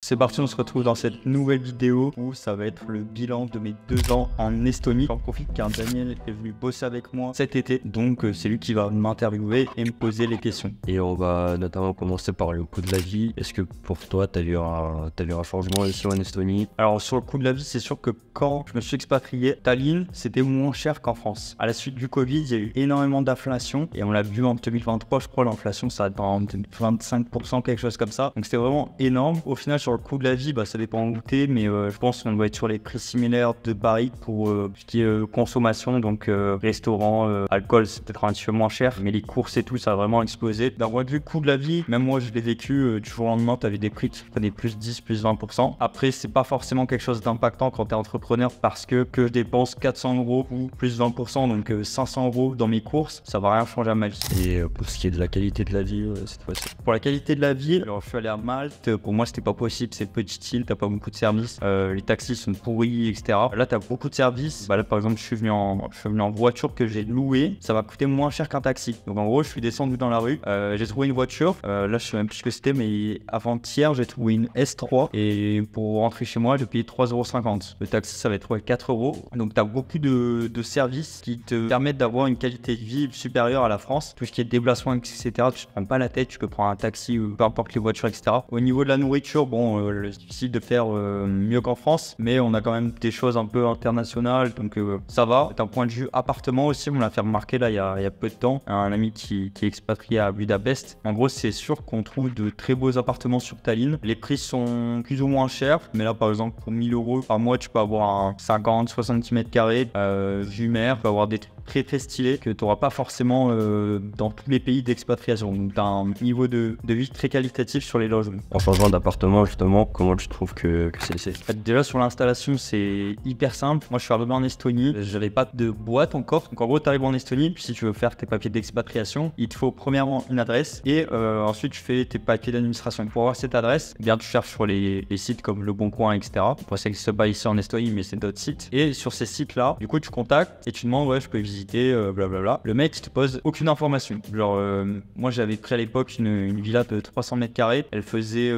C'est parti, on se retrouve dans cette nouvelle vidéo où ça va être le bilan de mes 2 ans en Estonie. J'en profite car Daniel est venu bosser avec moi cet été, donc c'est lui qui va m'interviewer et me poser les questions. Et on va notamment commencer par le coût de la vie. Est-ce que pour toi, t'as vu un changement ici en Estonie? Alors sur le coût de la vie, c'est sûr que quand je me suis expatrié, Tallinn, c'était moins cher qu'en France. À la suite du Covid, il y a eu énormément d'inflation et on l'a vu en 2023, je crois, l'inflation, ça va être en 25%, quelque chose comme ça. Donc c'était vraiment énorme. Au final, sur le coût de la vie, ça dépend où t'es, mais je pense qu'on doit être sur les prix similaires de Paris pour ce qui est consommation, donc restaurant, alcool, c'est peut-être un petit peu moins cher, mais les courses et tout, ça a vraiment explosé. D'un point de vue coût de la vie, même moi je l'ai vécu, du jour au lendemain, t'avais des prix qui prenaient plus 10, plus 20%. Après, c'est pas forcément quelque chose d'impactant quand t'es entrepreneur parce que je dépense 400 € ou plus 20%, donc 500 € dans mes courses, ça va rien changer à ma vie. Et pour ce qui est de la qualité de la vie, cette fois-ci? Pour la qualité de la vie, alors je suis allé à Malte, pour moi c'était pas possible, c'est petite île, t'as pas beaucoup de services, les taxis sont pourris, etc. Là t'as beaucoup de services, là par exemple je suis venu en voiture que j'ai louée, ça va coûter moins cher qu'un taxi. Donc en gros je suis descendu dans la rue, j'ai trouvé une voiture, là je sais même plus ce que c'était, mais avant-hier j'ai trouvé une S3 et pour rentrer chez moi j'ai payé 3,50 €. Le taxi ça va être 4 €, donc t'as beaucoup de services qui te permettent d'avoir une qualité de vie supérieure à la France. Tout ce qui est déplacement, etc., tu te prends pas la tête, tu peux prendre un taxi ou peu importe les voitures, etc. Au niveau de la nourriture, bon, c'est difficile de faire mieux qu'en France, mais on a quand même des choses un peu internationales, donc ça va. D'un point de vue appartement aussi, on l'a fait remarquer là il y a peu de temps, un ami qui est expatrié à Budapest. En gros, c'est sûr qu'on trouve de très beaux appartements sur Tallinn. Les prix sont plus ou moins chers, mais là par exemple pour 1000 € par mois, tu peux avoir un 50-70 mètres carrés, vue mer, tu peux avoir des trucs très stylés que tu n'auras pas forcément dans tous les pays d'expatriation. Donc tu as un niveau de vie très qualitatif sur les logements. En changeant d'appartement justement, comment tu trouves que c'est? Déjà sur l'installation, c'est hyper simple. Moi je suis arrivé en Estonie, j'avais pas de boîte encore. Donc en gros tu arrives en Estonie, puis si tu veux faire tes papiers d'expatriation, il te faut premièrement une adresse et ensuite tu fais tes papiers d'administration. Pour avoir cette adresse, bien tu cherches sur les sites comme Le Bon Coin, etc. Pour ça n'existe pas ici en Estonie, mais c'est d'autres sites. Et sur ces sites là, du coup tu contactes et tu demandes ouais je peux visiter blablabla. Le mec te pose aucune information. Genre moi j'avais pris à l'époque une villa de 300 mètres carrés, elle faisait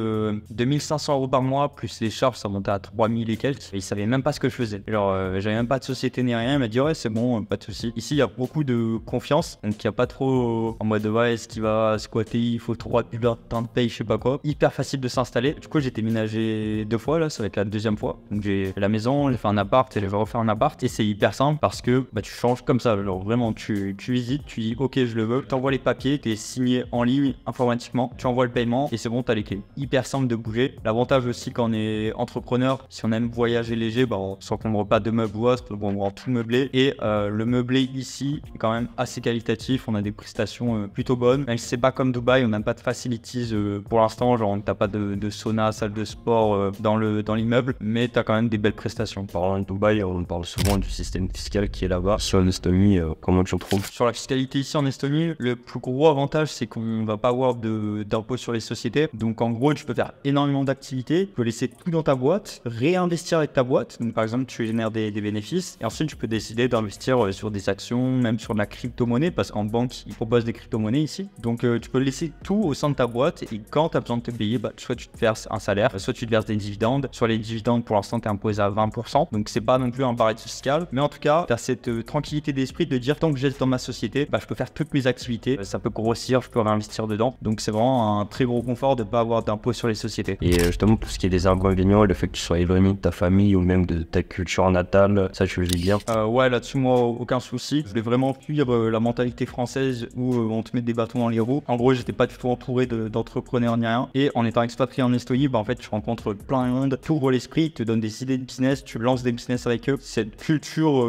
2500 € par mois plus les charges, ça montait à 3000 et quelques, et il savait même pas ce que je faisais. Genre j'avais même pas de société ni rien, il m'a dit ouais c'est bon, pas de souci. Ici il y a beaucoup de confiance, donc il y a pas trop en mode ouais est-ce qu'il va squatter, il faut 3 temps de paye, je sais pas quoi. Hyper facile de s'installer. Du coup j'ai déménagé 2 fois, là ça va être la 2e fois. Donc j'ai la maison, j'ai fait un appart et je vais refaire un appart, et c'est hyper simple parce que tu changes comme ça. Genre vraiment tu visites, tu dis ok je le veux, t'envoies les papiers, t'es signé en ligne informatiquement, tu envoies le paiement et c'est bon, t'as les clés. Hyper simple de bouger. L'avantage aussi quand on est entrepreneur, si on aime voyager léger, on s'encombre pas de meubles ou autre, on va tout meubler, et le meublé ici est quand même assez qualitatif, on a des prestations plutôt bonnes, même si c'est pas comme Dubaï, on n'a pas de facilities pour l'instant, genre t'as pas de sauna, salle de sport dans l'immeuble, mais t'as quand même des belles prestations. Parlant de Dubaï, on parle souvent du système fiscal qui est là-bas. Sur l'Estonie, comment tu le trouves? Sur la fiscalité ici en Estonie, le plus gros avantage c'est qu'on va pas avoir d'impôt sur les sociétés. Donc en gros tu peux faire énormément d'activités, tu peux laisser tout dans ta boîte, réinvestir avec ta boîte. Donc par exemple tu génères des bénéfices et ensuite tu peux décider d'investir sur des actions, même sur de la crypto-monnaie, parce qu'en banque ils proposent des crypto-monnaies ici. Donc tu peux laisser tout au sein de ta boîte et quand tu as besoin de te payer, soit tu te verses un salaire, soit tu te verses des dividendes. Sur les dividendes pour l'instant tu es imposé à 20%, donc c'est pas non plus un paradis fiscal, mais en tout cas tu as cette tranquillité d'esprit de dire tant que j'ai dans ma société, je peux faire toutes mes activités, ça peut grossir, je peux réinvestir dedans. Donc c'est vraiment un très gros confort de ne pas avoir d'impôt sur les sociétés. Et justement pour ce qui est des inconvénients, le fait que tu sois éloigné de ta famille ou même de ta culture natale, ça tu le vis bien? Ouais, là-dessus moi aucun souci. Je voulais vraiment fuir la mentalité française où on te met des bâtons dans les roues. En gros j'étais pas du tout entouré d'entrepreneurs ni rien, et en étant expatrié en Estonie, en fait tu rencontres plein de monde, tu ouvres l'esprit, te donnes des idées de business, tu lances des business avec eux. Cette culture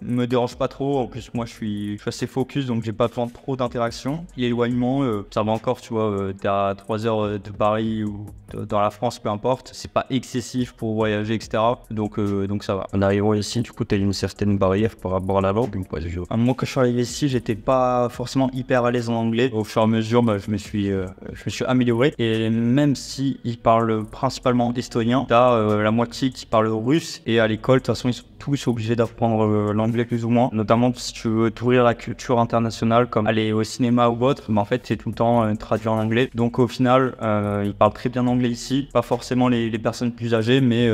me dérange pas trop. En plus moi je suis assez focus, donc j'ai pas besoin de trop d'interaction. L'éloignement, ça va encore, tu vois, t'es à 3 heures de Paris ou dans la France, peu importe, c'est pas excessif pour voyager, etc. Donc ça va. En arrivant ici, du coup, t'as une certaine barrière par rapport à la langue, À un moment que je suis arrivé ici, j'étais pas forcément hyper à l'aise en anglais. Au fur et à mesure, je me suis amélioré. Et même si ils parlent principalement estonien, t'as la moitié qui parle russe. Et à l'école, de toute façon, ils sont tous obligés d'apprendre l'anglais plus ou moins. Notamment notamment si tu veux t'ouvrir la culture internationale, comme aller au cinéma ou autre, mais en fait c'est tout le temps traduit en anglais. Donc au final, ils parlent très bien anglais ici, pas forcément les personnes plus âgées, mais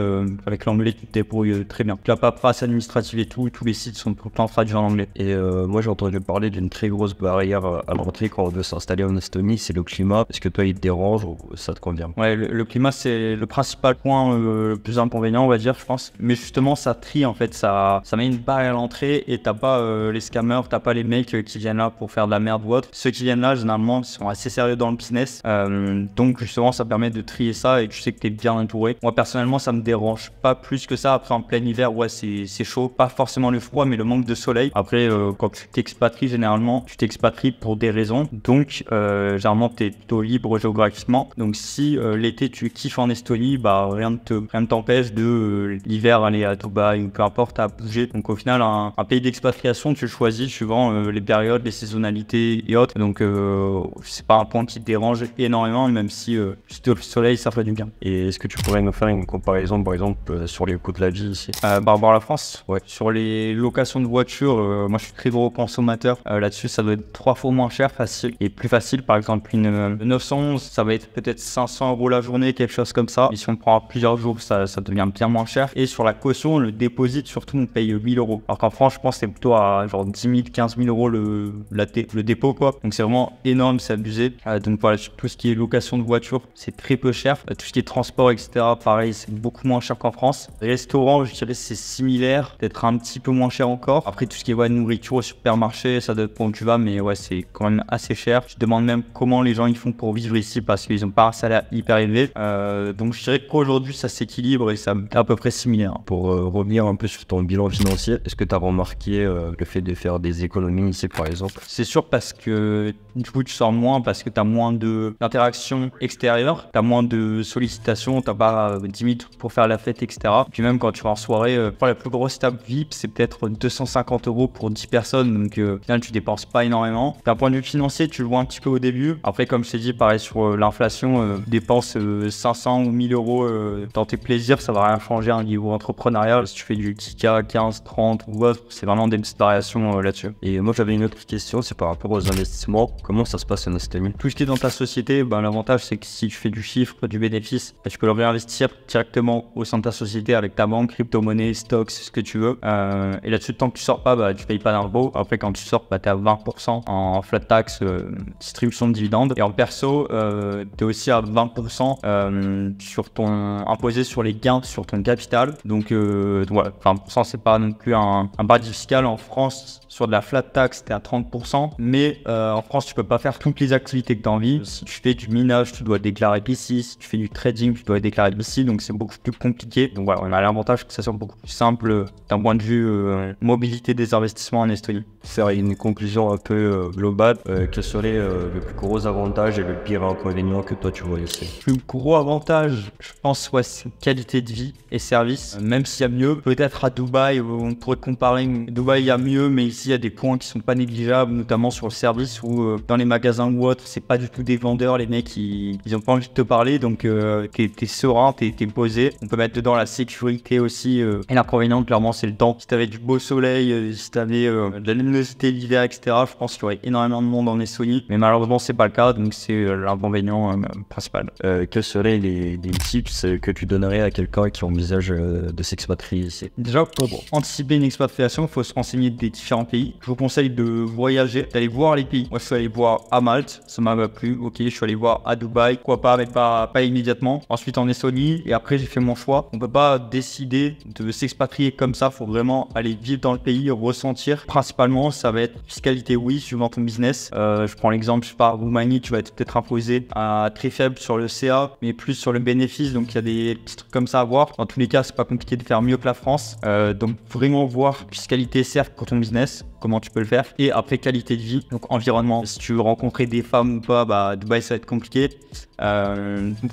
avec l'anglais tu te débrouilles très bien. La paperasse administrative et tout, tous les sites sont tout le temps traduits en anglais. Et moi j'ai entendu parler d'une très grosse barrière à l'entrée quand on veut s'installer en Estonie, c'est le climat. Est-ce que toi il te dérange ou ça te convient? Ouais, le climat c'est le principal point le plus inconvénient, on va dire, je pense. Mais justement ça trie en fait, ça met une barrière à l'entrée et t'as pas les scammers, t'as pas les mecs qui viennent là pour faire de la merde ou autre. Ceux qui viennent là généralement sont assez sérieux dans le business, donc justement ça permet de trier ça et tu sais que t'es bien entouré. Moi personnellement ça me dérange pas plus que ça. Après en plein hiver, ouais c'est chaud, pas forcément le froid mais le manque de soleil. Après quand tu t'expatries généralement, tu t'expatries pour des raisons, donc généralement t'es plutôt libre géographiquement. Donc si l'été tu kiffes en Estonie, bah rien ne t'empêche de l'hiver aller à Dubaï ou peu importe à bouger. Donc au final un pays d'expatriation tu le choisis suivant les périodes, les saisonnalités et autres. Donc c'est pas un point qui te dérange énormément, même si juste le soleil ça ferait du bien. Et est-ce que tu pourrais nous faire une comparaison par exemple sur les coûts de la vie ici? Par rapport à la France, Ouais. sur les locations de voitures, moi je suis très gros consommateur. Là-dessus ça doit être 3 fois moins cher, facile et plus facile. Par exemple une 911 ça va être peut-être 500 € la journée, quelque chose comme ça. Et si on prend plusieurs jours ça devient bien moins cher. Et sur la caution, le dépôt surtout on paye 1000 €. Alors qu'en France je pense que c'est plutôt à genre 10 000, 15 000 € le dépôt quoi. Donc c'est vraiment énorme, c'est abusé. Donc voilà, sur tout ce qui est location de voiture c'est très peu cher. Tout ce qui est transport etc, pareil c'est beaucoup moins cher qu'en France. Restaurant je dirais c'est similaire, peut-être un petit peu moins cher encore. Après tout ce qui est nourriture au supermarché, ça dépend où tu vas, mais ouais c'est quand même assez cher. Je demande même comment les gens ils font pour vivre ici parce qu'ils ont pas un salaire hyper élevé. Donc je dirais qu'aujourd'hui ça s'équilibre et ça est à peu près similaire. Pour revenir un peu sur ton bilan financier, est-ce que tu as remarqué le fait de faire des économies ici par exemple? C'est sûr parce que du coup tu sors moins parce que tu as moins d'interactions extérieures, tu as moins de sollicitations, tu n'as pas 10 minutes pour faire la fête etc. Puis même quand tu vas en soirée, la plus grosse table VIP c'est peut-être 250 € pour 10 personnes, donc au final tu dépenses pas énormément. D'un point de vue financier tu le vois un petit peu au début, après comme je t'ai dit pareil sur l'inflation, dépense 500 ou 1000 € dans tes plaisirs, ça va rien changer à un niveau entrepreneurial. Si tu fais du Kika 15, 30 ou autre, c'est vraiment des petites variations là-dessus. Et moi j'avais une autre question, c'est par rapport aux investissements, comment ça se passe en Estonie? Tout ce qui est dans ta société, l'avantage c'est que si tu fais du chiffre, du bénéfice, tu peux le réinvestir directement au sein de ta société avec ta banque, crypto-monnaie, stocks, ce que tu veux. Et là-dessus, tant que tu sors pas, tu payes pas d'impôt. Après, quand tu sors, tu es à 20% en flat tax, distribution de dividendes. Et en perso, tu es aussi à 20% sur ton imposé sur les gains sur ton capital. Donc, ouais, 20% c'est pas non plus un paradis fiscal. En France, sur de la flat tax, tu es à 30%. Mais en France, tu peux pas faire toutes les activités que tu as envie. Si tu fais du minage, tu dois déclarer ici. Si tu fais du trading, tu dois déclarer ici. Donc, c'est beaucoup plus compliqué. Donc, voilà, on a l'avantage que ça soit beaucoup plus simple d'un point de vue mobilité des investissements en Estonie. Faire une conclusion un peu globale, quel serait le plus gros avantage et le pire inconvénient que toi tu vois ici? Le plus gros avantage, je pense, c'est qualité de vie et service. Même s'il y a mieux, peut-être à Dubaï, on pourrait comparer. Dubaï, il y a mieux, mais ici, il y a des points qui sont pas négligeables, notamment sur le service ou dans les magasins ou autres. C'est pas du tout des vendeurs, les mecs, ils ont pas envie de te parler, donc t'es serein, t'es posé. On peut mettre dedans la sécurité aussi. Et l'inconvénient, clairement, c'est le temps. Si t'avais du beau soleil, si t'avais de la luminosité l'hiver, etc., je pense qu'il y aurait énormément de monde en Estonie. Mais malheureusement, c'est pas le cas, donc c'est l'inconvénient principal. Quels seraient les tips que tu donnerais à quelqu'un qui envisage de s'expatrier ici? Déjà, pour anticiper une expatriation, il faut se renseigner des différents pays. Je vous conseille de voyager, d'aller voir les pays. Moi, je suis allé voir à Malte, ça m'a plu. Ok, je suis allé voir à Dubaï, pourquoi pas, mais pas immédiatement. Ensuite en Estonie, et après j'ai fait mon choix. On peut pas décider de s'expatrier comme ça, faut vraiment aller vivre dans le pays, ressentir. Principalement, ça va être fiscalité, oui, suivant ton business. Je prends l'exemple, je sais pas, Roumanie, tu vas être peut-être imposé à très faible sur le CA, mais plus sur le bénéfice, donc il y a des petits trucs comme ça à voir. Dans tous les cas, c'est pas compliqué de faire mieux que la France. Donc vraiment voir fiscalité, certes, pour ton business, comment tu peux le faire. Et après, qualité de vie, donc environnement. Si tu veux rencontrer des femmes ou pas, Dubaï, ça va être compliqué.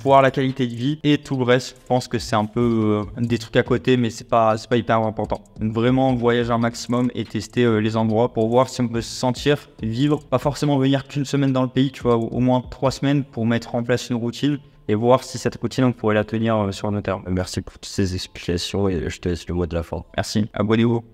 Voir la qualité de vie et tout le reste, je pense que c'est un peu des trucs à côté, mais c'est pas hyper important. Donc vraiment voyager un maximum et tester les endroits pour voir si on peut se sentir vivre, pas forcément venir qu'une semaine dans le pays, tu vois, au moins 3 semaines pour mettre en place une routine et voir si cette routine on pourrait la tenir sur nos termes. Merci pour toutes ces explications et je te laisse le mot de la fin. Merci, abonnez-vous.